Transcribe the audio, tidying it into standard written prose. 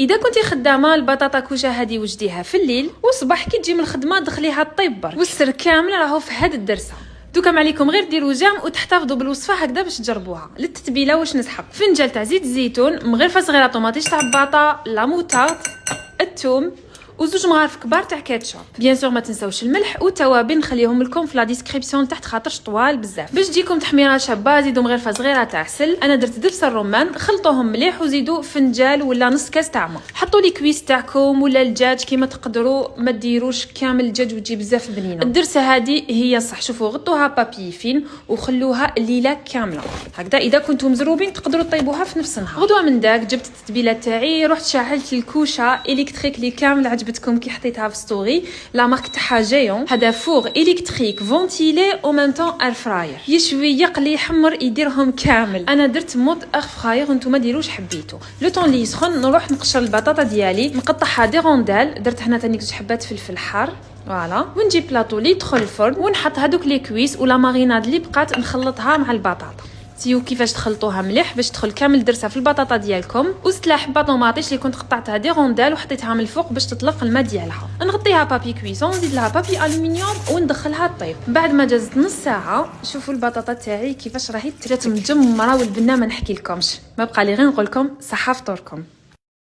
اذا كنتي خدامه البطاطا كوشه هذه وجديها في الليل، وصباح كي تجي من الخدمه دخليها طيب برك، والسر كامل راهو في هذا الدرسه. دوكا ما عليكم غير ديروا جام وتحتفظوا بالوصفه هكذا باش تجربوها. للتتبيله واش نسحق فنجان تاع زيت الزيتون، مغرفه صغيره طوماطيش تاع الباطا، لا موطارد، الثوم، وزوج مغارف كبار تاع كاتشوب. بيان سور ما تنساوش الملح والتوابل، نخليهم لكم في لا ديسكريبسيون تحت خاطرش طوال بزاف. باش تجيكم تحميره شابه زيدوا مغرفه صغيره تاع عسل، انا درت دبس الرمان، خلطوهم مليح وزيدوا فنجان ولا نص كاس تاع ما. حطوا لي كويس تاعكم ولا الدجاج كيما تقدروا، ما ديروش كامل الدجاج وتجي بزاف بنينه. الدرسه هذه هي صح، شوفوا غطوها بابي فين وخلوها ليله كامله هكذا. اذا كنتم مزروبين تقدروا طيبوها في نفس النهار. غدوه من داك جبت التتبيله تاعي، رحت شعلت الكوشه الكتريك اللي كامل عجبتكم كي حطيتها في ستوري، لا مارك تاعها جايون. هذا فور الكتريك فونتيلي او ميم طون اير فراير، يشوي يقلي يحمر يديرهم كامل. انا درت مود اير فراير وانتم ما ديروش حبيتو. لو طون اللي يسخن نروح نقشر البطاطا ديالي، نقطعها دي روندال، درت هنا تانيك زوج حبات فلفل حار فوالا، ونجيب بلاطو اللي يدخل الفرن ونحط هذوك لي كويس ولا ماريناد اللي بقات نخلطها مع البطاطا. سيو كيفاش تخلطوها مليح باش تدخل كامل درسها في البطاطا ديالكم. وزت حبه طوماطيش اللي كنت قطعتها دي روندال وحطيتها من الفوق باش تطلق الماء ديالها. نغطيها بابي كويسون، نزيد لها بابي الومنيوم وندخلها طيب. بعد ما جازت نص ساعه شوفوا البطاطا تاعي كيفاش راهي ترات مجمره والبنه ما نحكي لكمش. ما بقى لي غير نقول لكم صحه فطوركم.